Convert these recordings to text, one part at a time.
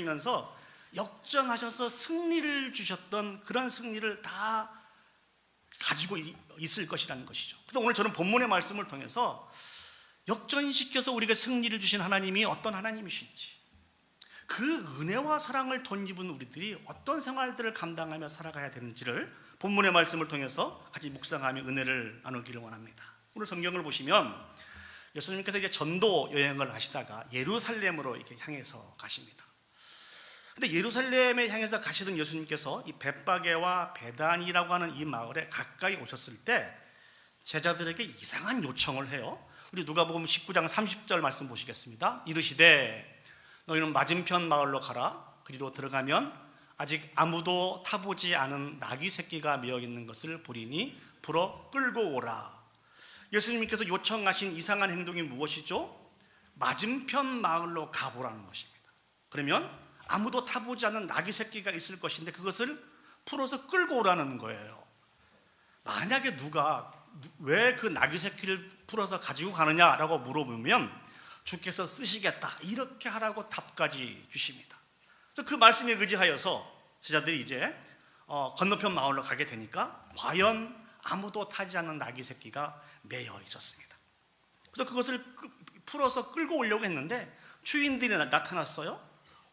면서 역전하셔서 승리를 주셨던 그런 승리를 다 가지고 있을 것이라는 것이죠. 그래서 오늘 저는 본문의 말씀을 통해서 역전시켜서 우리에게 승리를 주신 하나님이 어떤 하나님이신지, 그 은혜와 사랑을 덧입은 우리들이 어떤 생활들을 감당하며 살아가야 되는지를 본문의 말씀을 통해서 같이 묵상하며 은혜를 나누기를 원합니다. 오늘 성경을 보시면 예수님께서 이제 전도 여행을 하시다가 예루살렘으로 이렇게 향해서 가십니다. 근데 예루살렘에 향해서 가시던 예수님께서 이 벳바게와 베단이라고 하는 이 마을에 가까이 오셨을 때 제자들에게 이상한 요청을 해요. 우리 누가복음 19장 30절 말씀 보시겠습니다. 이르시되 너희는 맞은편 마을로 가라. 그리로 들어가면 아직 아무도 타보지 않은 나귀 새끼가 메어 있는 것을 보리니 불어 끌고 오라. 예수님께서 요청하신 이상한 행동이 무엇이죠? 맞은편 마을로 가보라는 것입니다. 그러면 아무도 타보지 않은 나귀 새끼가 있을 것인데 그것을 풀어서 끌고 오라는 거예요. 만약에 누가 왜 그 나귀 새끼를 풀어서 가지고 가느냐라고 물어보면 주께서 쓰시겠다 이렇게 하라고 답까지 주십니다. 그래서 그 말씀에 의지하여서 제자들이 이제 건너편 마을로 가게 되니까 과연 아무도 타지 않는 나귀 새끼가 매여 있었습니다. 그래서 그것을 풀어서 끌고 오려고 했는데 주인들이 나타났어요.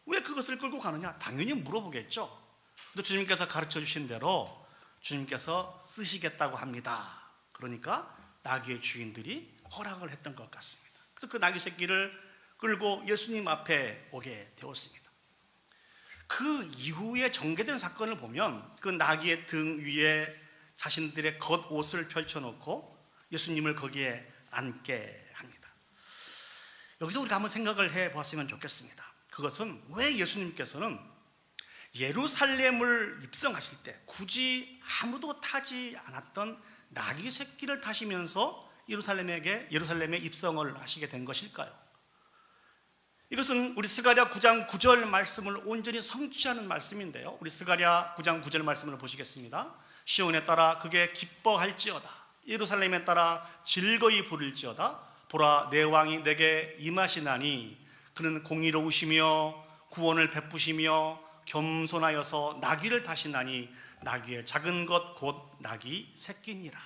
왜 그것을 끌고 가느냐? 당연히 물어보겠죠. 그래서 주님께서 가르쳐 주신 대로 주님께서 쓰시겠다고 합니다. 그러니까 나귀의 주인들이 허락을 했던 것 같습니다. 그래서 그 나귀 새끼를 끌고 예수님 앞에 오게 되었습니다. 그 이후에 전개된 사건을 보면 그 나귀의 등 위에 자신들의 겉옷을 펼쳐놓고 예수님을 거기에 앉게 합니다. 여기서 우리가 한번 생각을 해보았으면 좋겠습니다. 그것은 왜 예수님께서는 예루살렘을 입성하실 때 굳이 아무도 타지 않았던 나귀 새끼를 타시면서 예루살렘에 입성을 하시게 된 것일까요? 이것은 우리 스가랴 9장 9절 말씀을 온전히 성취하는 말씀인데요. 우리 스가랴 9장 9절 말씀을 보시겠습니다. 시온에 따라 그게 기뻐할지어다. 예루살렘에 따라 즐거이 부를지어다. 보라, 내 왕이 내게 임하시나니 그는 공의로우시며 구원을 베푸시며 겸손하여서 나귀를 타시나니 나귀의 작은 것 곧 나귀 새끼니라.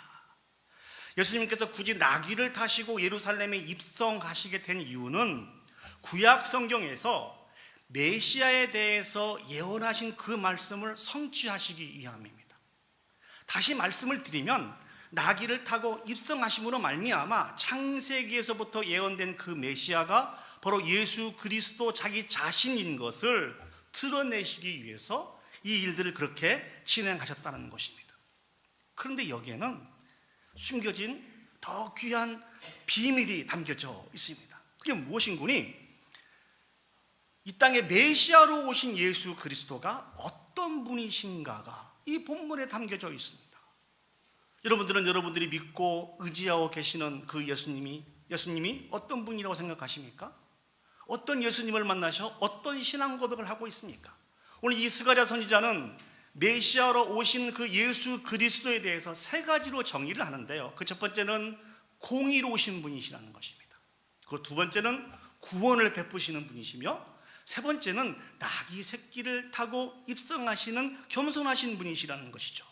예수님께서 굳이 나귀를 타시고 예루살렘에 입성하시게 된 이유는 구약 성경에서 메시아에 대해서 예언하신 그 말씀을 성취하시기 위함입니다. 다시 말씀을 드리면 나귀를 타고 입성하심으로 말미암아 창세기에서부터 예언된 그 메시아가 바로 예수 그리스도 자기 자신인 것을 드러내시기 위해서 이 일들을 그렇게 진행하셨다는 것입니다. 그런데 여기에는 숨겨진 더 귀한 비밀이 담겨져 있습니다. 그게 무엇인고니 이 땅에 메시아로 오신 예수 그리스도가 어떤 분이신가가 이 본문에 담겨져 있습니다. 여러분들은 여러분들이 믿고 의지하고 계시는 그 예수님이 어떤 분이라고 생각하십니까? 어떤 예수님을 만나셔 어떤 신앙 고백을 하고 있습니까? 오늘 이 스가랴 선지자는 메시아로 오신 그 예수 그리스도에 대해서 세 가지로 정의를 하는데요. 그 첫 번째는 공의로우신 분이시라는 것입니다. 그 두 번째는 구원을 베푸시는 분이시며 세 번째는 나귀 새끼를 타고 입성하시는 겸손하신 분이시라는 것이죠.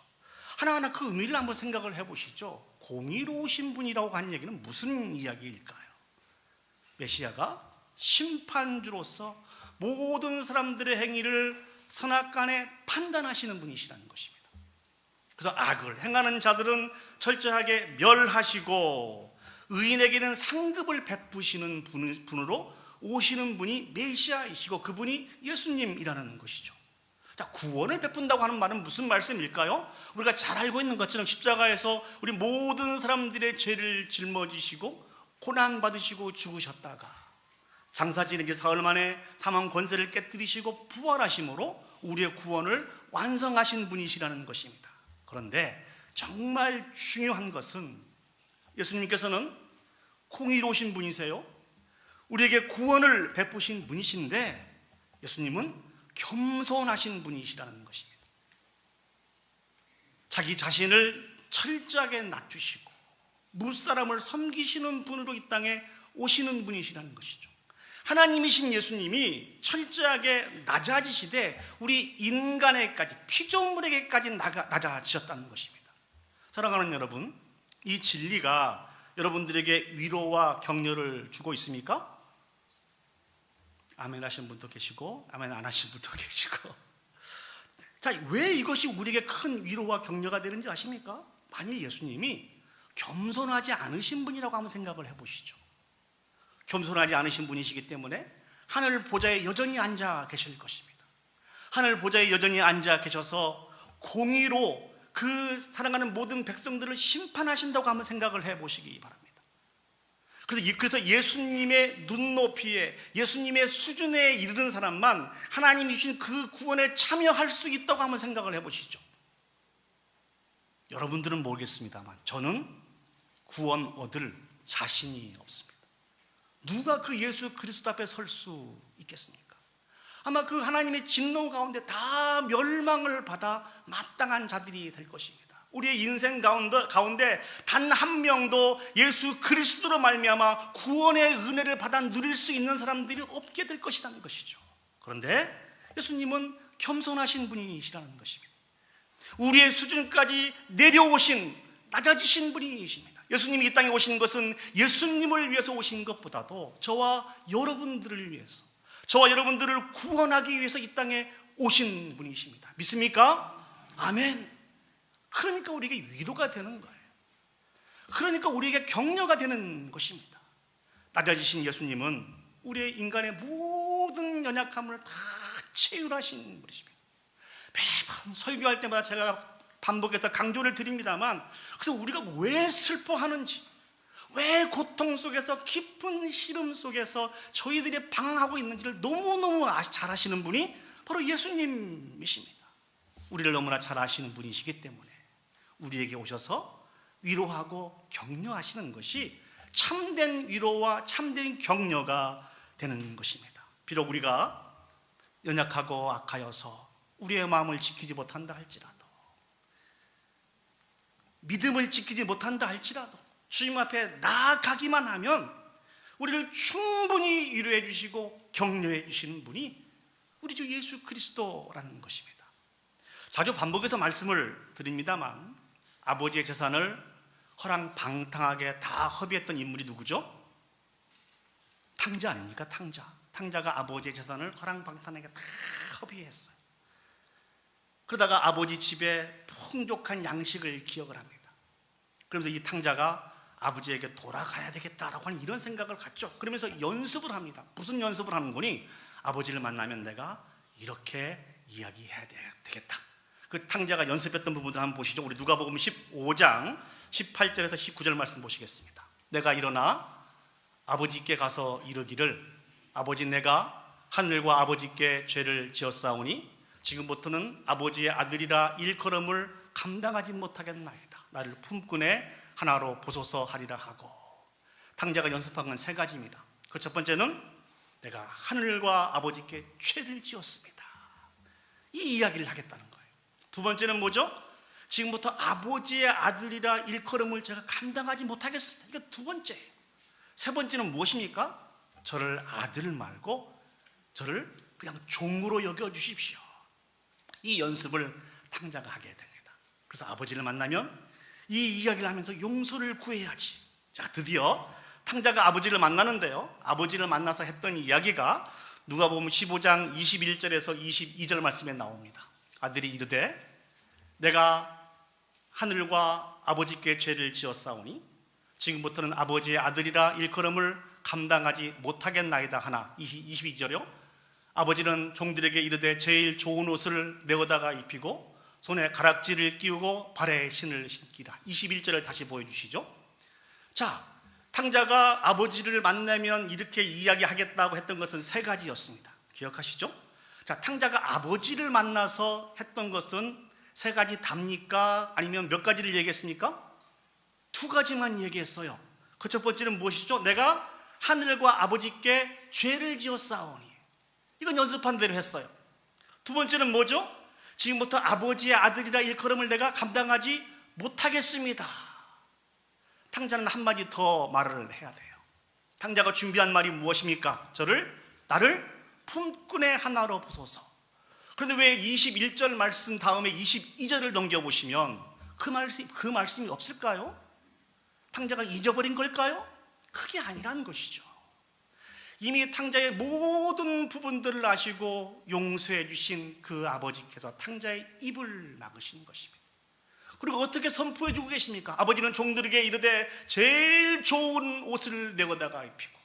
하나하나 그 의미를 한번 생각을 해보시죠. 공의로우신 분이라고 한 얘기는 무슨 이야기일까요? 메시아가 심판주로서 모든 사람들의 행위를 선악간에 판단하시는 분이시라는 것입니다. 그래서 악을 행하는 자들은 철저하게 멸하시고 의인에게는 상급을 베푸시는 분으로 오시는 분이 메시아이시고 그분이 예수님이라는 것이죠. 자, 구원을 베푼다고 하는 말은 무슨 말씀일까요? 우리가 잘 알고 있는 것처럼 십자가에서 우리 모든 사람들의 죄를 짊어지시고 고난받으시고 죽으셨다가 장사 지는 지 사흘 만에 사망 권세를 깨뜨리시고 부활하심으로 우리의 구원을 완성하신 분이시라는 것입니다. 그런데 정말 중요한 것은 예수님께서는 공의로우신 분이세요. 우리에게 구원을 베푸신 분이신데 예수님은 겸손하신 분이시라는 것입니다. 자기 자신을 철저하게 낮추시고 무사람을 섬기시는 분으로 이 땅에 오시는 분이시라는 것이죠. 하나님이신 예수님이 철저하게 낮아지시되 우리 인간에게까지, 피조물에게까지 낮아지셨다는 것입니다. 사랑하는 여러분, 이 진리가 여러분들에게 위로와 격려를 주고 있습니까? 아멘 하신 분도 계시고 아멘 안 하신 분도 계시고. 자, 왜 이것이 우리에게 큰 위로와 격려가 되는지 아십니까? 만일 예수님이 겸손하지 않으신 분이라고 한번 생각을 해보시죠. 겸손하지 않으신 분이시기 때문에 하늘 보좌에 여전히 앉아 계실 것입니다. 하늘 보좌에 여전히 앉아 계셔서 공의로 그 사랑하는 모든 백성들을 심판하신다고 한번 생각을 해보시기 바랍니다. 그래서 예수님의 눈높이에, 예수님의 수준에 이르는 사람만 하나님이 주신 그 구원에 참여할 수 있다고 한번 생각을 해보시죠. 여러분들은 모르겠습니다만 저는 구원 얻을 자신이 없습니다. 누가 그 예수 그리스도 앞에 설 수 있겠습니까? 아마 그 하나님의 진노 가운데 다 멸망을 받아 마땅한 자들이 될 것입니다. 우리의 인생 가운데 단 한 명도 예수 그리스도로 말미암아 구원의 은혜를 받아 누릴 수 있는 사람들이 없게 될 것이라는 것이죠. 그런데 예수님은 겸손하신 분이시라는 것입니다. 우리의 수준까지 내려오신, 낮아지신 분이십니다. 예수님이 이 땅에 오신 것은 예수님을 위해서 오신 것보다도 저와 여러분들을 위해서, 저와 여러분들을 구원하기 위해서 이 땅에 오신 분이십니다. 믿습니까? 아멘. 그러니까 우리에게 위로가 되는 거예요. 그러니까 우리에게 격려가 되는 것입니다. 낮아지신 예수님은 우리의 인간의 모든 연약함을 다 채울하신 분이십니다. 매번 설교할 때마다 제가 반복해서 강조를 드립니다만, 그래서 우리가 왜 슬퍼하는지, 왜 고통 속에서, 깊은 시름 속에서 저희들이 방황하고 있는지를 너무너무 잘 아시는 분이 바로 예수님이십니다. 우리를 너무나 잘 아시는 분이시기 때문에 우리에게 오셔서 위로하고 격려하시는 것이 참된 위로와 참된 격려가 되는 것입니다. 비록 우리가 연약하고 악하여서 우리의 마음을 지키지 못한다 할지라도, 믿음을 지키지 못한다 할지라도 주님 앞에 나아가기만 하면 우리를 충분히 위로해 주시고 격려해 주시는 분이 우리 주 예수 그리스도라는 것입니다. 자주 반복해서 말씀을 드립니다만 아버지의 재산을 허랑방탕하게 다 허비했던 인물이 누구죠? 탕자 아닙니까? 탕자가 아버지의 재산을 허랑방탕하게 다 허비했어요. 그러다가 아버지 집에 풍족한 양식을 기억을 합니다. 그러면서 이 탕자가 아버지에게 돌아가야 되겠다라고 하는 이런 생각을 갖죠. 그러면서 연습을 합니다. 무슨 연습을 하는 거니? 아버지를 만나면 내가 이렇게 이야기해야 되겠다. 그 탕자가 연습했던 부분들 한번 보시죠. 우리 누가복음 15장 18절에서 19절 말씀 보시겠습니다. 내가 일어나 아버지께 가서 이르기를, 아버지, 내가 하늘과 아버지께 죄를 지었사오니 지금부터는 아버지의 아들이라 일컬음을 감당하지 못하겠나이다. 나를 품꾼의 하나로 보소서 하리라 하고. 탕자가 연습한 건 세 가지입니다. 그 첫 번째는 내가 하늘과 아버지께 죄를 지었습니다. 이 이야기를 하겠다는 거예요. 두 번째는 뭐죠? 지금부터 아버지의 아들이라 일컬음을 제가 감당하지 못하겠습니다. 이게 두 번째예요. 세 번째는 무엇입니까? 저를 아들 말고 저를 그냥 종으로 여겨주십시오. 이 연습을 탕자가 하게 됩니다. 그래서 아버지를 만나면 이 이야기를 하면서 용서를 구해야지. 자, 드디어 탕자가 아버지를 만나는데요, 아버지를 만나서 했던 이야기가 누가복음 15장 21절에서 22절 말씀에 나옵니다. 아들이 이르되 내가 하늘과 아버지께 죄를 지었사오니 지금부터는 아버지의 아들이라 일컬음을 감당하지 못하겠나이다 하나. 22절이요. 아버지는 종들에게 이르되 제일 좋은 옷을 내어다가 입히고 손에 가락지를 끼우고 발에 신을 신기라. 21절을 다시 보여주시죠. 자, 탕자가 아버지를 만나면 이렇게 이야기하겠다고 했던 것은 세 가지였습니다. 기억하시죠? 자, 탕자가 아버지를 만나서 했던 것은 세 가지 답니까? 아니면 몇 가지를 얘기했습니까? 두 가지만 얘기했어요. 그 첫 번째는 무엇이죠? 내가 하늘과 아버지께 죄를 지었사오니. 이건 연습한 대로 했어요. 두 번째는 뭐죠? 지금부터 아버지의 아들이라 일컬음을 내가 감당하지 못하겠습니다. 탕자는 한마디 더 말을 해야 돼요. 탕자가 준비한 말이 무엇입니까? 저를 나를 품꾼의 하나로 보소서. 그런데 왜 21절 말씀 다음에 22절을 넘겨보시면 그 말씀이 없을까요? 탕자가 잊어버린 걸까요? 그게 아니라는 것이죠. 이미 탕자의 모든 부분들을 아시고 용서해 주신 그 아버지께서 탕자의 입을 막으신 것입니다. 그리고 어떻게 선포해 주고 계십니까? 아버지는 종들에게 이르되 제일 좋은 옷을 내어다가 입히고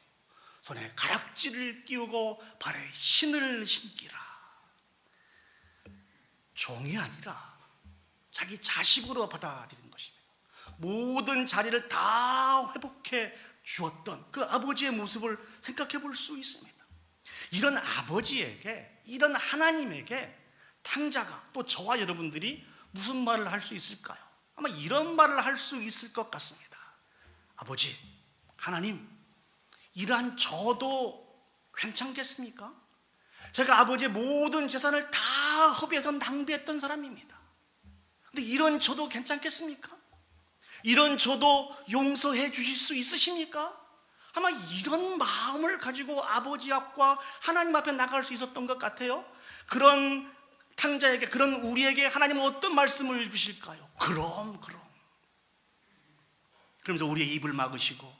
손에 가락지를 끼우고 발에 신을 신기라. 종이 아니라 자기 자식으로 받아들인 것입니다. 모든 자리를 다 회복해 주었던 그 아버지의 모습을 생각해 볼 수 있습니다. 이런 아버지에게, 이런 하나님에게 탕자가, 또 저와 여러분들이 무슨 말을 할 수 있을까요? 아마 이런 말을 할 수 있을 것 같습니다. 아버지, 하나님, 이러한 저도 괜찮겠습니까? 제가 아버지의 모든 재산을 다 허비해서 낭비했던 사람입니다. 근데 이런 저도 괜찮겠습니까? 이런 저도 용서해 주실 수 있으십니까? 아마 이런 마음을 가지고 아버지 앞과 하나님 앞에 나갈 수 있었던 것 같아요. 그런 탕자에게, 그런 우리에게 하나님은 어떤 말씀을 주실까요? 그럼. 그러면서 우리의 입을 막으시고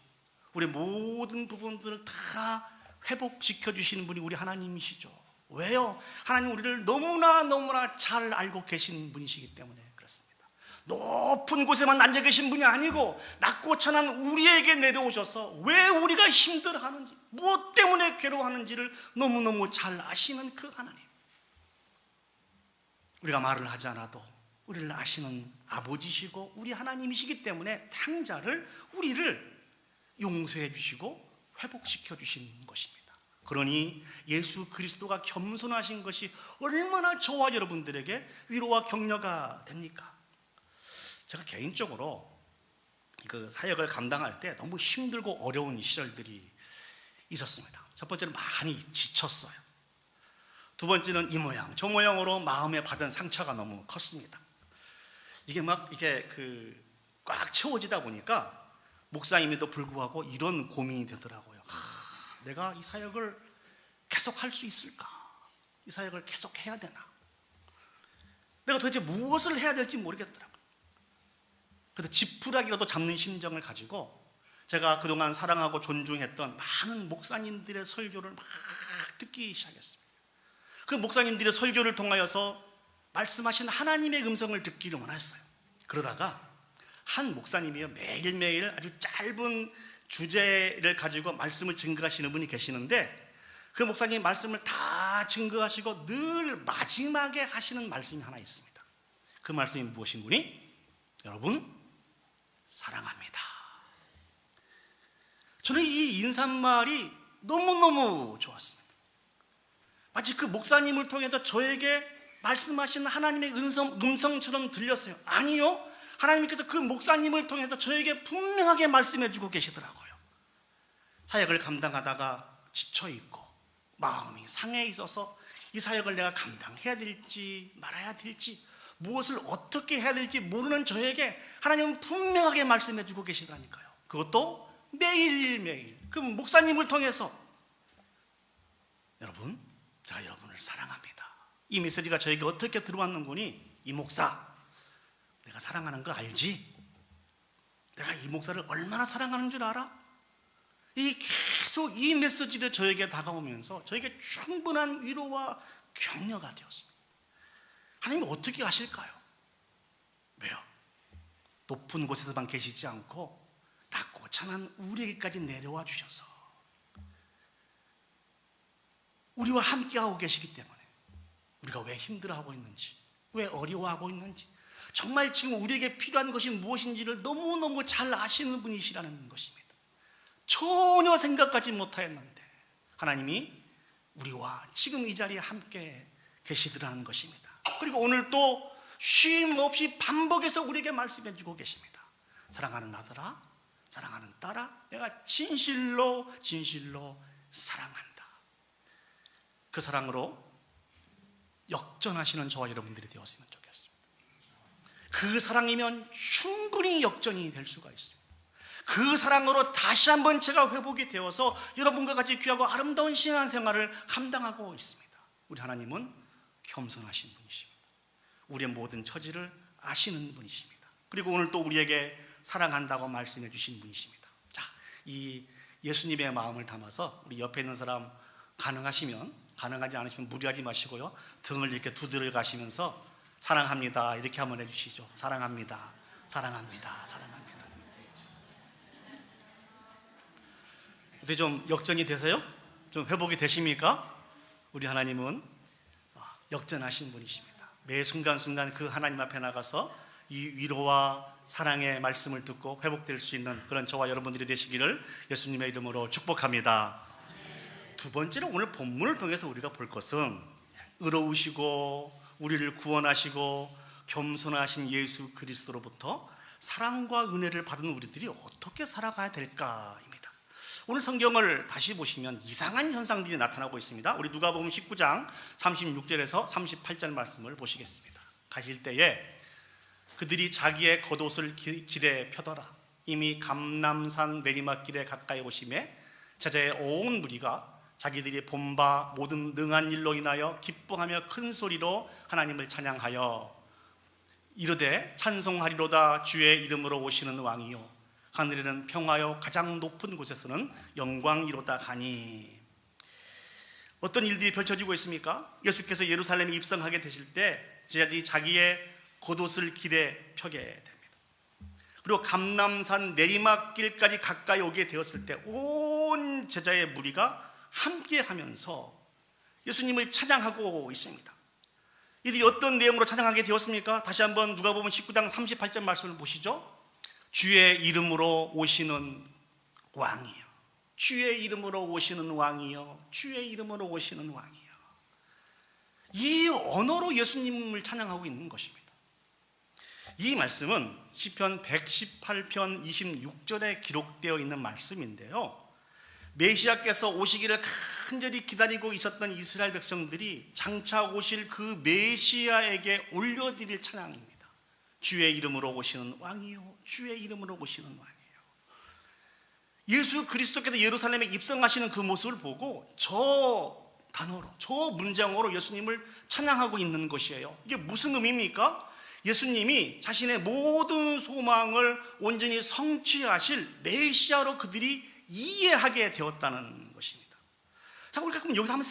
우리의 모든 부분들을 다 회복시켜 주시는 분이 우리 하나님이시죠. 왜요? 하나님 우리를 너무나 잘 알고 계신 분이시기 때문에 그렇습니다. 높은 곳에만 앉아 계신 분이 아니고 낮고 천한 우리에게 내려오셔서 왜 우리가 힘들어하는지, 무엇 때문에 괴로워하는지를 너무너무 잘 아시는 그 하나님, 우리가 말을 하지 않아도 우리를 아시는 아버지시고 우리 하나님이시기 때문에 탕자를, 우리를 용서해 주시고 회복시켜 주신 것입니다. 그러니 예수 그리스도가 겸손하신 것이 얼마나 저와 여러분들에게 위로와 격려가 됩니까? 제가 개인적으로 그 사역을 감당할 때 너무 힘들고 어려운 시절들이 있었습니다. 첫 번째는 많이 지쳤어요. 두 번째는 이 모양 저 모양으로 마음에 받은 상처가 너무 컸습니다. 이게 꽉 채워지다 보니까 목사임에도 불구하고 이런 고민이 되더라고요. 내가 이 사역을 계속 할 수 있을까? 이 사역을 계속 해야 되나? 내가 도대체 무엇을 해야 될지 모르겠더라고요. 그래서 지푸라기라도 잡는 심정을 가지고 제가 그동안 사랑하고 존중했던 많은 목사님들의 설교를 막 듣기 시작했습니다. 그 목사님들의 설교를 통하여서 말씀하신 하나님의 음성을 듣기를 원했어요. 그러다가 한 목사님이요, 매일매일 아주 짧은 주제를 가지고 말씀을 증거하시는 분이 계시는데, 그 목사님 말씀을 다 증거하시고 늘 마지막에 하시는 말씀이 하나 있습니다. 그 말씀이 무엇인지, 여러분 사랑합니다. 저는 이 인사말이 너무너무 좋았습니다. 마치 그 목사님을 통해서 저에게 말씀하시는 하나님의 음성처럼 들렸어요. 아니요, 하나님께서 그 목사님을 통해서 저에게 분명하게 말씀해 주고 계시더라고요. 사역을 감당하다가 지쳐있고 마음이 상해 있어서 이 사역을 내가 감당해야 될지 말아야 될지, 무엇을 어떻게 해야 될지 모르는 저에게 하나님은 분명하게 말씀해 주고 계시다니까요. 그것도 매일매일 그 목사님을 통해서. 여러분, 제가 여러분을 사랑합니다. 이 메시지가 저에게 어떻게 들어왔는구니, 이 목사 내가 사랑하는 거 알지? 내가 이 목사를 얼마나 사랑하는 줄 알아? 계속 이 메시지를 저에게 다가오면서 저에게 충분한 위로와 격려가 되었습니다. 하나님은 어떻게 하실까요? 왜요? 높은 곳에서만 계시지 않고 낮고 찬한 우리에게까지 내려와 주셔서 우리와 함께하고 계시기 때문에 우리가 왜 힘들어하고 있는지, 왜 어려워하고 있는지, 정말 지금 우리에게 필요한 것이 무엇인지를 너무너무 잘 아시는 분이시라는 것입니다. 전혀 생각하지 못하였는데 하나님이 우리와 지금 이 자리에 함께 계시더라는 것입니다. 그리고 오늘 또 쉼 없이 반복해서 우리에게 말씀해 주고 계십니다. 사랑하는 아들아, 사랑하는 딸아, 내가 진실로 사랑한다. 그 사랑으로 역전하시는 저와 여러분들이 되었으면 좋겠습니다. 그 사랑이면 충분히 역전이 될 수가 있습니다. 그 사랑으로 다시 한번 제가 회복이 되어서 여러분과 같이 귀하고 아름다운 신앙생활을 감당하고 있습니다. 우리 하나님은 겸손하신 분이십니다. 우리의 모든 처지를 아시는 분이십니다. 그리고 오늘 또 우리에게 사랑한다고 말씀해 주신 분이십니다. 자, 이 예수님의 마음을 담아서 우리 옆에 있는 사람 가능하시면, 가능하지 않으시면 무리하지 마시고요, 등을 이렇게 두드려 가시면서 사랑합니다 이렇게 한번 해주시죠. 사랑합니다, 사랑합니다, 사랑합니다. 어떻게 좀 역전이 되세요? 좀 회복이 되십니까? 우리 하나님은 역전하신 분이십니다. 매 순간순간 그 하나님 앞에 나가서 이 위로와 사랑의 말씀을 듣고 회복될 수 있는 그런 저와 여러분들이 되시기를 예수님의 이름으로 축복합니다. 두 번째로 오늘 본문을 통해서 우리가 볼 것은 의로우시고 우리를 구원하시고 겸손하신 예수 그리스도로부터 사랑과 은혜를 받은 우리들이 어떻게 살아가야 될까입니다. 오늘 성경을 다시 보시면 이상한 현상들이 나타나고 있습니다. 우리 누가복음 19장 36절에서 38절 말씀을 보시겠습니다. 가실 때에 그들이 자기의 겉옷을 길에 펴더라. 이미 감람산 내리막길에 가까이 오심에 제자의 온 무리가 자기들이 본 바 모든 능한 일로 인하여 기뻐하며 큰 소리로 하나님을 찬양하여 이르되 찬송하리로다 주의 이름으로 오시는 왕이요 하늘에는 평화요 가장 높은 곳에서는 영광이로다 하니. 어떤 일들이 펼쳐지고 있습니까? 예수께서 예루살렘에 입성하게 되실 때 제자들이 자기의 겉옷을 길에 펴게 됩니다. 그리고 감람산 내리막길까지 가까이 오게 되었을 때 온 제자의 무리가 함께 하면서 예수님을 찬양하고 있습니다. 이들이 어떤 내용으로 찬양하게 되었습니까? 다시 한번 누가복음 19장 38절 말씀을 보시죠. 주의 이름으로 오시는 왕이요, 주의 이름으로 오시는 왕이요, 주의 이름으로 오시는 왕이요. 이 언어로 예수님을 찬양하고 있는 것입니다. 이 말씀은 시편 118편 26절에 기록되어 있는 말씀인데요, 메시아께서 오시기를 간절히 기다리고 있었던 이스라엘 백성들이 장차 오실 그 메시아에게 올려드릴 찬양입니다. 주의 이름으로 오시는 왕이요, 주의 이름으로 오시는 왕이요. 예수 그리스도께서 예루살렘에 입성하시는 그 모습을 보고 저 단어로, 저 문장으로 예수님을 찬양하고 있는 것이에요. 이게 무슨 의미입니까? 예수님이 자신의 모든 소망을 온전히 성취하실 메시아로 그들이 이해하게 되었다는 것입니다. 자, 우리가 그럼 여기서 한번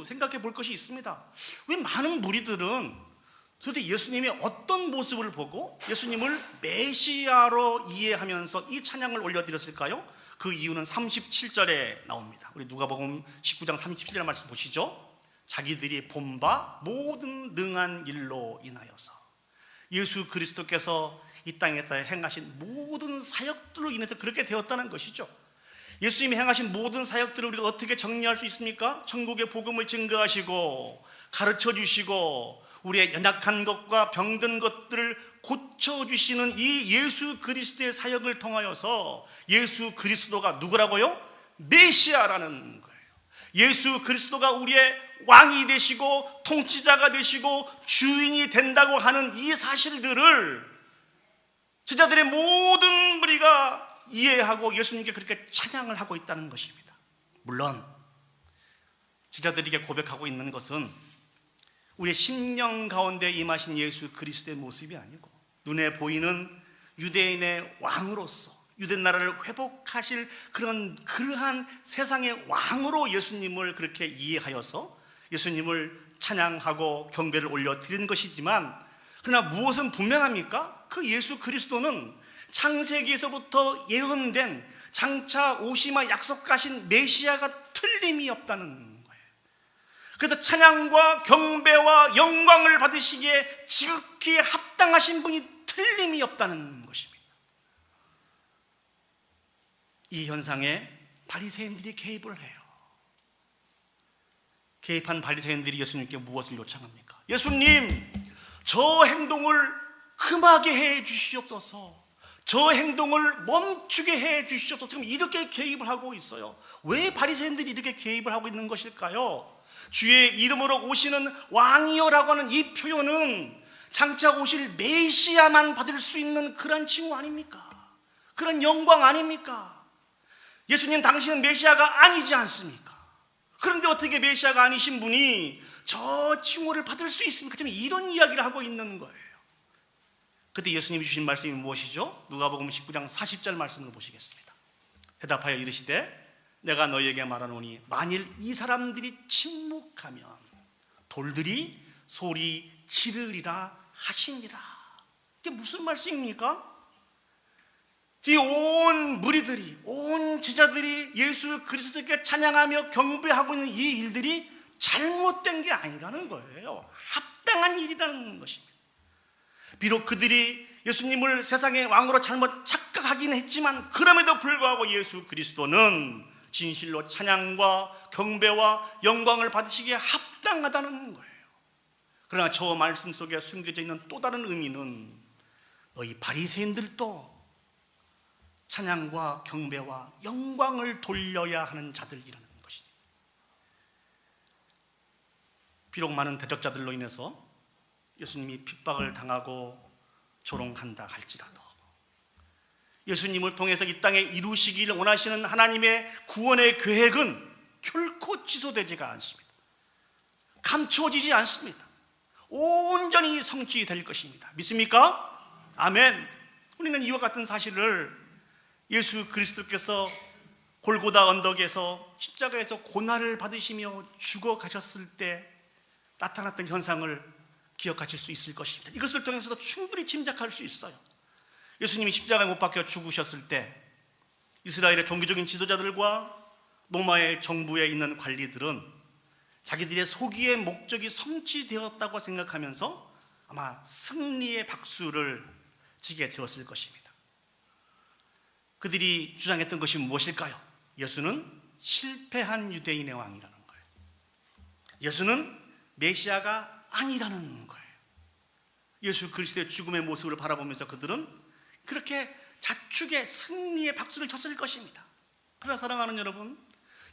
생각해 볼 것이 있습니다. 왜 많은 무리들은 도대체 예수님이 어떤 모습을 보고 예수님을 메시아로 이해하면서 이 찬양을 올려드렸을까요? 그 이유는 37절에 나옵니다. 우리 누가복음 19장 37절 말씀 보시죠. 자기들이 본 바 모든 능한 일로 인하여서, 예수 그리스도께서 이 땅에서 행하신 모든 사역들로 인해서 그렇게 되었다는 것이죠. 예수님이 행하신 모든 사역들을 우리가 어떻게 정리할 수 있습니까? 천국의 복음을 증거하시고 가르쳐 주시고 우리의 연약한 것과 병든 것들을 고쳐주시는 이 예수 그리스도의 사역을 통하여서 예수 그리스도가 누구라고요? 메시아라는 거예요. 예수 그리스도가 우리의 왕이 되시고 통치자가 되시고 주인이 된다고 하는 이 사실들을 제자들의 모든 무리가 이해하고 예수님께 그렇게 찬양을 하고 있다는 것입니다. 물론 제자들에게 고백하고 있는 것은 우리의 심령 가운데 임하신 예수 그리스도의 모습이 아니고 눈에 보이는 유대인의 왕으로서 유대 나라를 회복하실 그러한 세상의 왕으로 예수님을 그렇게 이해하여서 예수님을 찬양하고 경배를 올려드리는 것이지만, 그러나 무엇은 분명합니까? 그 예수 그리스도는 창세기에서부터 예언된 장차 오시마 약속하신 메시아가 틀림이 없다는 거예요. 그래서 찬양과 경배와 영광을 받으시기에 지극히 합당하신 분이 틀림이 없다는 것입니다. 이 현상에 바리새인들이 개입을 해요. 개입한 바리새인들이 예수님께 무엇을 요청합니까? 예수님, 저 행동을 금하게 해 주시옵소서, 저 행동을 멈추게 해 주시옵소서. 지금 이렇게 개입을 하고 있어요. 왜 바리새인들이 이렇게 개입을 하고 있는 것일까요? 주의 이름으로 오시는 왕이여라고 하는 이 표현은 장차 오실 메시아만 받을 수 있는 그런 칭호 아닙니까? 그런 영광 아닙니까? 예수님 당신은 메시아가 아니지 않습니까? 그런데 어떻게 메시아가 아니신 분이 저 칭호를 받을 수 있습니까? 지금 이런 이야기를 하고 있는 거예요. 그때 예수님이 주신 말씀이 무엇이죠? 누가복음 19장 40절 말씀을 보시겠습니다. 대답하여 이르시되 내가 너희에게 말하노니 만일 이 사람들이 침묵하면 돌들이 소리 지르리라 하시니라. 이게 무슨 말씀입니까? 온 무리들이, 온 제자들이 예수 그리스도께 찬양하며 경배하고 있는 이 일들이 잘못된 게 아니라는 거예요. 합당한 일이라는 것입니다. 비록 그들이 예수님을 세상의 왕으로 잘못 착각하긴 했지만 그럼에도 불구하고 예수 그리스도는 진실로 찬양과 경배와 영광을 받으시기에 합당하다는 거예요. 그러나 저 말씀 속에 숨겨져 있는 또 다른 의미는 너희 바리새인들도 찬양과 경배와 영광을 돌려야 하는 자들이라는 것입니다. 비록 많은 대적자들로 인해서 예수님이 핍박을 당하고 조롱한다 할지라도 예수님을 통해서 이 땅에 이루시기를 원하시는 하나님의 구원의 계획은 결코 취소되지가 않습니다. 감춰지지 않습니다. 온전히 성취될 것입니다. 믿습니까? 아멘. 우리는 이와 같은 사실을 예수 그리스도께서 골고다 언덕에서 십자가에서 고난을 받으시며 죽어 가셨을 때 나타났던 현상을 기억하실 수 있을 것입니다. 이것을 통해서도 충분히 짐작할 수 있어요. 예수님이 십자가에 못 박혀 죽으셨을 때 이스라엘의 종교적인 지도자들과 로마의 정부에 있는 관리들은 자기들의 소기의 목적이 성취되었다고 생각하면서 아마 승리의 박수를 치게 되었을 것입니다. 그들이 주장했던 것이 무엇일까요? 예수는 실패한 유대인의 왕이라는 거예요. 예수는 메시아가 아니라는 거예요. 예수 그리스도의 죽음의 모습을 바라보면서 그들은 그렇게 자축의 승리의 박수를 쳤을 것입니다. 그러나 사랑하는 여러분,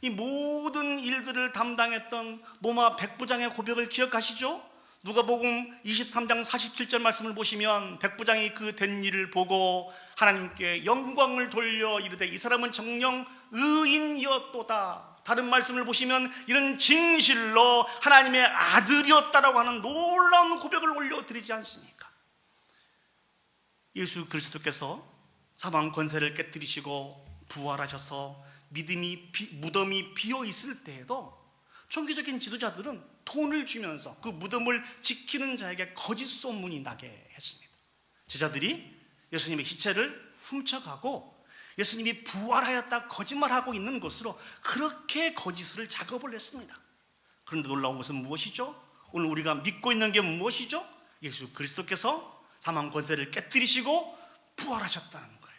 이 모든 일들을 담당했던 로마 백부장의 고백을 기억하시죠? 누가복음 23장 47절 말씀을 보시면 백부장이 그 된 일을 보고 하나님께 영광을 돌려 이르되 이 사람은 정녕 의인이었도다. 다른 말씀을 보시면 이런 진실로 하나님의 아들이었다라고 하는 놀라운 고백을 올려드리지 않습니까? 예수 그리스도께서 사망 권세를 깨뜨리시고 부활하셔서 무덤이 비어 있을 때에도 종교적인 지도자들은 돈을 주면서 그 무덤을 지키는 자에게 거짓 소문이 나게 했습니다. 제자들이 예수님의 시체를 훔쳐가고 예수님이 부활하였다 거짓말하고 있는 것으로 그렇게 거짓을 작업을 했습니다. 그런데 놀라운 것은 무엇이죠? 오늘 우리가 믿고 있는 게 무엇이죠? 예수 그리스도께서 사망 권세를 깨뜨리시고 부활하셨다는 거예요.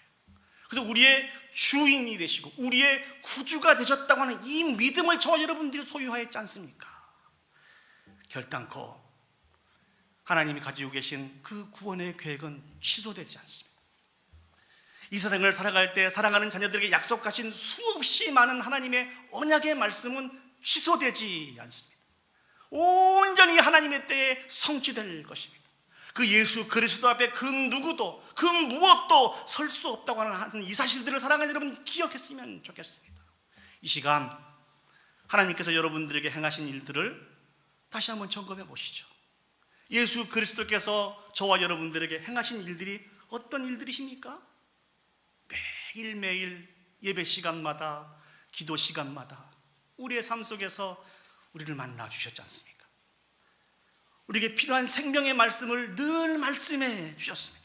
그래서 우리의 주인이 되시고 우리의 구주가 되셨다고 하는 이 믿음을 저와 여러분들이 소유하였지 않습니까? 결단코 하나님이 가지고 계신 그 구원의 계획은 취소되지 않습니다. 이 세상을 살아갈 때 사랑하는 자녀들에게 약속하신 수없이 많은 하나님의 언약의 말씀은 취소되지 않습니다. 온전히 하나님의 때에 성취될 것입니다. 그 예수 그리스도 앞에 그 누구도 그 무엇도 설 수 없다고 하는 이 사실들을 사랑하는 여러분 기억했으면 좋겠습니다. 이 시간 하나님께서 여러분들에게 행하신 일들을 다시 한번 점검해 보시죠. 예수 그리스도께서 저와 여러분들에게 행하신 일들이 어떤 일들이십니까? 매일매일 예배 시간마다 기도 시간마다 우리의 삶 속에서 우리를 만나 주셨지 않습니까? 우리에게 필요한 생명의 말씀을 늘 말씀해 주셨습니다.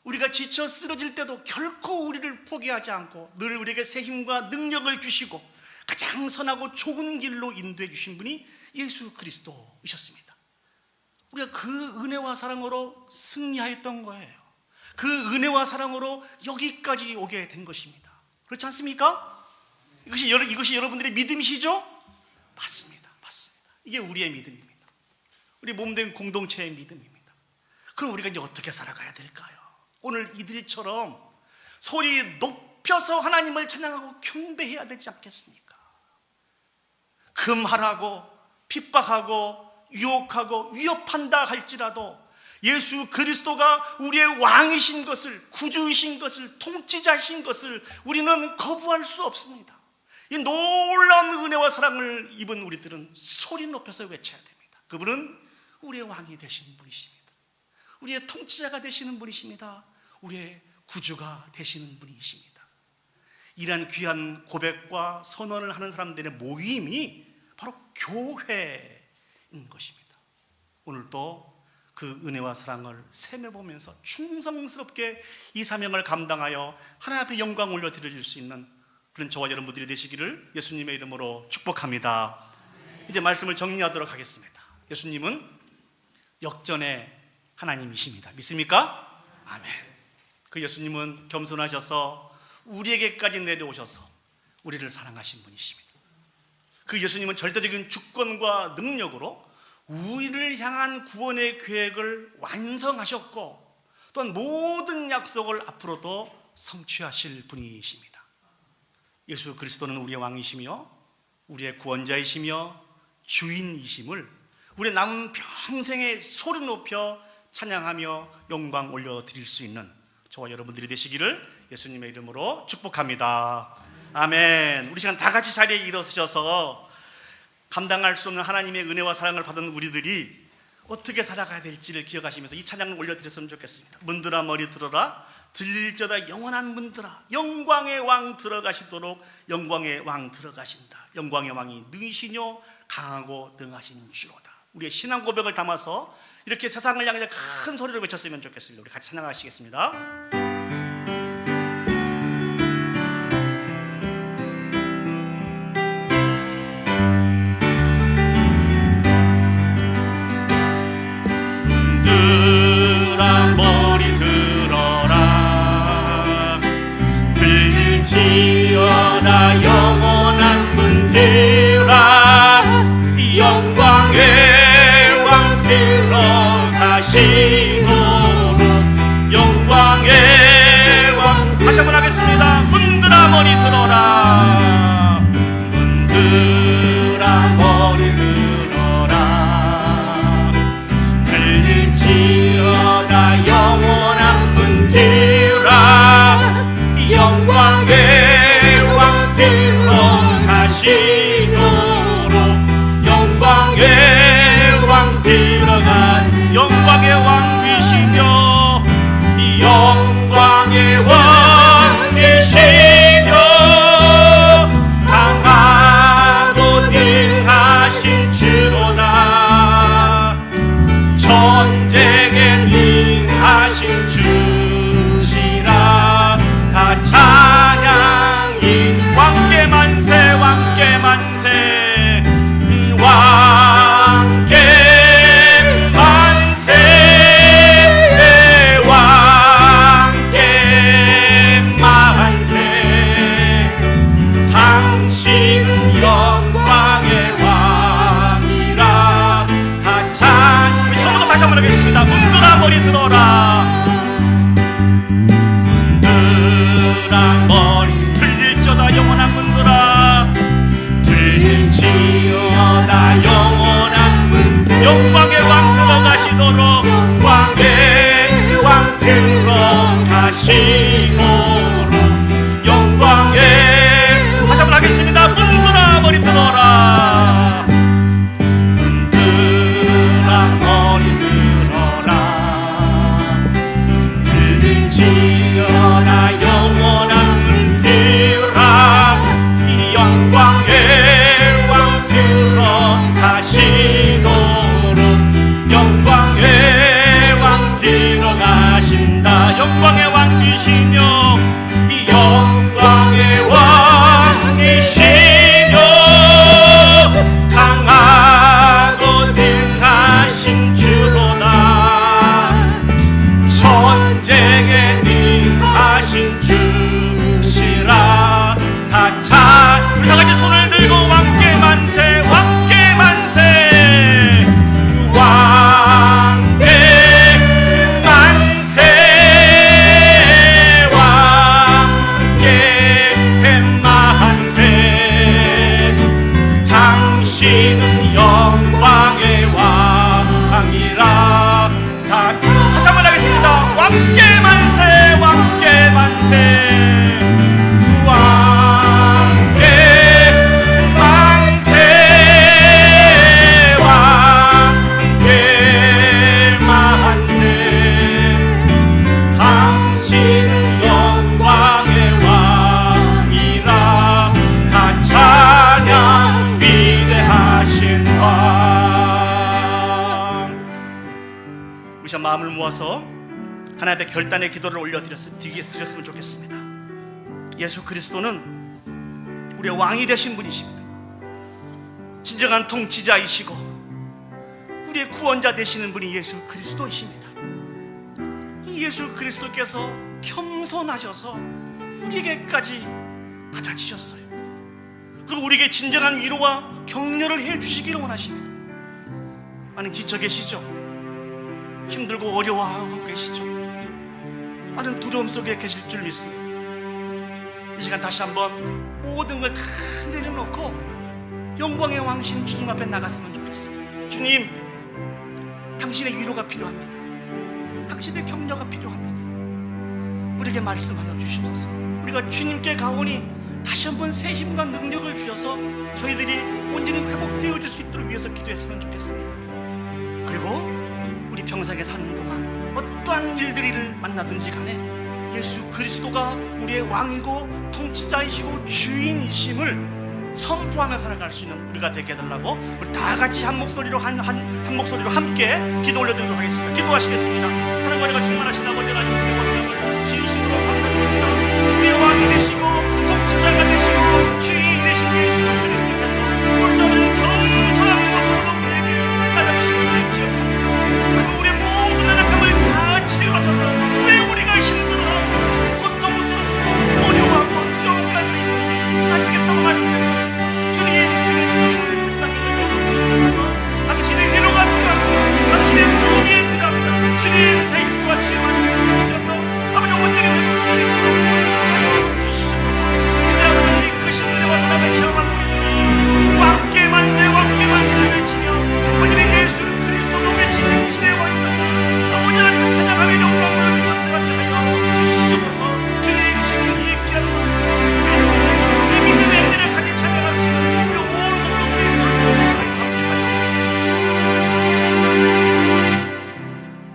우리가 지쳐 쓰러질 때도 결코 우리를 포기하지 않고 늘 우리에게 새 힘과 능력을 주시고 가장 선하고 좋은 길로 인도해 주신 분이 예수 그리스도이셨습니다. 우리가 그 은혜와 사랑으로 승리하였던 거예요. 그 은혜와 사랑으로 여기까지 오게 된 것입니다. 그렇지 않습니까? 이것이 여러분들의 믿음이시죠? 맞습니다. 맞습니다. 이게 우리의 믿음입니다. 우리 몸된 공동체의 믿음입니다. 그럼 우리가 이제 어떻게 살아가야 될까요? 오늘 이들처럼 소리 높여서 하나님을 찬양하고 경배해야 되지 않겠습니까? 금하라고 핍박하고 유혹하고 위협한다 할지라도 예수 그리스도가 우리의 왕이신 것을, 구주이신 것을, 통치자이신 것을 우리는 거부할 수 없습니다. 이 놀라운 은혜와 사랑을 입은 우리들은 소리 높여서 외쳐야 됩니다. 그분은 우리의 왕이 되시는 분이십니다. 우리의 통치자가 되시는 분이십니다. 우리의 구주가 되시는 분이십니다. 이러한 귀한 고백과 선언을 하는 사람들의 모임이 바로 교회인 것입니다. 오늘도 그 은혜와 사랑을 세며보면서 충성스럽게 이 사명을 감당하여 하나님 앞에 영광 올려드릴 수 있는 그런 저와 여러분들이 되시기를 예수님의 이름으로 축복합니다. 이제 말씀을 정리하도록 하겠습니다. 예수님은 역전의 하나님이십니다. 믿습니까? 아멘. 그 예수님은 겸손하셔서 우리에게까지 내려오셔서 우리를 사랑하신 분이십니다. 그 예수님은 절대적인 주권과 능력으로 우리를 향한 구원의 계획을 완성하셨고 또한 모든 약속을 앞으로도 성취하실 분이십니다. 예수 그리스도는 우리의 왕이시며 우리의 구원자이시며 주인이심을 우리의 남은 평생에 소리 높여 찬양하며 영광 올려드릴 수 있는 저와 여러분들이 되시기를 예수님의 이름으로 축복합니다. 아멘. 우리 시간 다 같이 자리에 일어서셔서 감당할 수 없는 하나님의 은혜와 사랑을 받은 우리들이 어떻게 살아가야 될지를 기억하시면서 이 찬양을 올려드렸으면 좋겠습니다. 문들아 머리 들어라, 들릴저다 영원한 문들아, 영광의 왕 들어가시도록 영광의 왕 들어가신다. 영광의 왕이 능히시뇨 강하고 능하신 주로다. 우리의 신앙 고백을 담아서 이렇게 세상을 향해 큰 소리로 외쳤으면 좋겠습니다. 우리 같이 찬양하시겠습니다. 문들아 머리 들어라, 들릴지어다 영원한 문들아, 영광의 왕 들어가시도록 영광의 왕. 다시 한번 하겠습니다. 문들아 머리 들어라, 문들아 머리 들어라, 들릴지어다 영원한 문들아, 영광의 왕 들어가시도록 영광의 왕 들어가. 영광의 왕이시며 영광의 왕이시며 강하고 능하신 주로다. 전쟁에 능하신 주시라. 다 찬양이 왕께 만세, 왕께 만세, 왕께 만세, 왕께 만세. 당신은 영광의 왕이라. 다 찬. 우리 처음부터 다시 한번 하겠습니다. 문들아 머리 들어라, 문들아 머리 들릴지어다 영원한 문들아, 들릴지어다 영원한 문. 영광의 왕 들어가시도록 영광의 왕 들어가시도록 영광의. 다시 한번 하겠습니다. 문들아 머리 들어라, 문들아 머리 들어라, 우리 마음을 모아서 하나님 앞에 결단의 기도를 올려드렸으면 좋겠습니다. 예수 그리스도는 우리의 왕이 되신 분이십니다. 진정한 통치자이시고 우리의 구원자 되시는 분이 예수 그리스도이십니다. 이 예수 그리스도께서 겸손하셔서 우리에게까지 낮아지셨어요. 그리고 우리에게 진정한 위로와 격려를 해주시기를 원하십니다. 많이 지쳐 계시죠? 힘들고 어려워하고 계시죠? 많은 두려움 속에 계실 줄 믿습니다. 이 시간 다시 한번 모든 걸 다 내려놓고 영광의 왕신 주님 앞에 나갔으면 좋겠습니다. 주님, 당신의 위로가 필요합니다. 당신의 격려가 필요합니다. 우리에게 말씀하여 주시옵소서. 우리가 주님께 가오니 다시 한번 새 힘과 능력을 주셔서 저희들이 온전히 회복되어질 수 있도록 위해서 기도했으면 좋겠습니다. 그리고 우리 평생에 사는 동안 어떠한 일들을 만나든지 간에 예수 그리스도가 우리의 왕이고 통치자이시고 주인이심을 선포하며 살아갈 수 있는 우리가 되게 해달라고 우리 다 같이 한 목소리로 한 목소리로 함께 기도 올려드리도록 하겠습니다. 기도하시겠습니다. 사랑과 은혜가 충만하신 아버지 하나님, 은혜와 사랑을 진심으로 감사드립니다. 우리의 왕이 되시고 통치자가 되시고 주인이 되신 예수 그리스도께서 오늘도 우리는 겸손한 모습으로 우리에게 받아주신 것을 기억합니다. 그리고 우리의 모든 연약함을 다 채워주셔서 왜 우리가 힘들어하고 고통스럽고 어려워하고 두려움 가운데 있는지 아시겠다고 말씀해 주셨습니다. 주님 우리를 불쌍히 여겨주셔서 당신의 위로가 필요합니다. 당신의 도움이 필요합니다. 주님 새 힘과 지혜와 능력을 주셔서 아버지 온전히 회복되는 수로 축복하여 주시옵소서. 이제 아버지 크신 은혜와 사랑을 체험한 우리들이 왕께 만세 왕께 만세 외치며 아버지 예수 그리스도가 우리의 진실의 왕인 것을 아버지 하나님을 찬양하며 영광을 얻는 것을 하여 주시옵소서. 주님 지금 이 귀한 축복의 행진을 이 믿음의 행진을 같이 찬양할 수 있는 우리 온 성도들의 돌리셔서 함께하여 주시옵소서.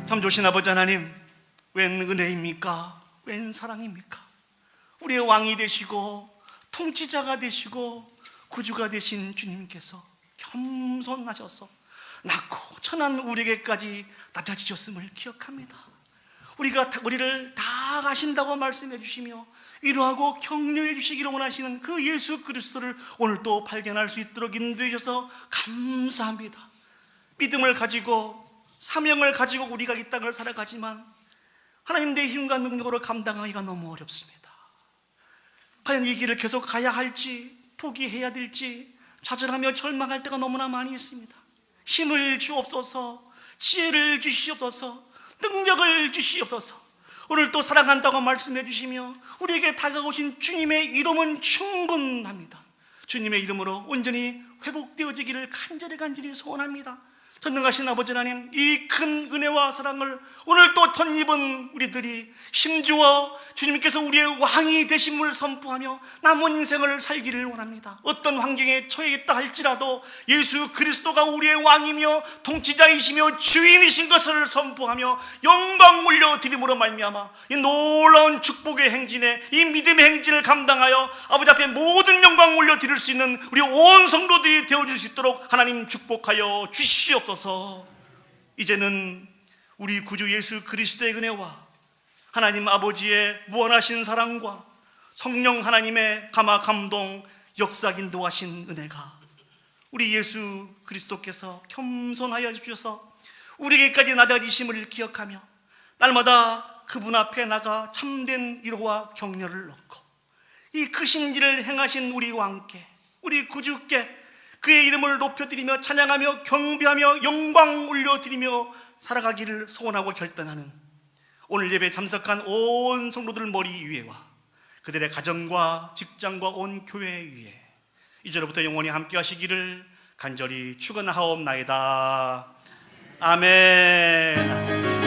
참 좋으신 아버지 하나님, 웬 은혜입니까? 웬 사랑입니까? 우리의 왕이 되시고 통치자가 되시고 구주가 되신 주님께서 겸손하셔서 낮고 천한 우리에게까지 낮아지셨음을 기억합니다. 우리를 다 가신다고 말씀해 주시며 위로하고 격려해 주시기를 원하시는 그 예수 그리스도를 오늘 또 발견할 수 있도록 인도해 주셔서 감사합니다. 믿음을 가지고 사명을 가지고 우리가 이 땅을 살아가지만 하나님 내 힘과 능력으로 감당하기가 너무 어렵습니다. 과연 이 길을 계속 가야 할지 포기해야 될지 좌절하며 절망할 때가 너무나 많이 있습니다. 힘을 주옵소서, 지혜를 주시옵소서, 능력을 주시옵소서. 오늘 또 사랑한다고 말씀해 주시며 우리에게 다가오신 주님의 이름은 충분합니다. 주님의 이름으로 온전히 회복되어지기를 간절히 소원합니다. 전능하신 아버지 하나님, 이 큰 은혜와 사랑을 오늘 또 덧입은 우리들이 힘주어 주님께서 우리의 왕이 되심을 선포하며 남은 인생을 살기를 원합니다. 어떤 환경에 처해 있다 할지라도 예수 그리스도가 우리의 왕이며 통치자이시며 주인이신 것을 선포하며 영광 올려드림으로 말미암아 이 놀라운 축복의 행진에 이 믿음의 행진을 감당하여 아버지 앞에 모든 영광 올려드릴 수 있는 우리 온 성도들이 되어줄 수 있도록 하나님 축복하여 주시옵소서. 이제는 우리 구주 예수 그리스도의 은혜와 하나님 아버지의 무한하신 사랑과 성령 하나님의 감화 감동 역사 인도하신 은혜가 우리 예수 그리스도께서 겸손하여 주셔서 우리에게까지 낮아지심을 기억하며 날마다 그분 앞에 나가 참된 위로와 격려를 얻고 이 크신 일을 행하신 우리 왕께 우리 구주께 그의 이름을 높여드리며 찬양하며 경배하며 영광 올려드리며 살아가기를 소원하고 결단하는 오늘 예배에 참석한 온 성도들 머리 위에와 그들의 가정과 직장과 온 교회 위에 이제로부터 영원히 함께 하시기를 간절히 축원하옵나이다. 아멘.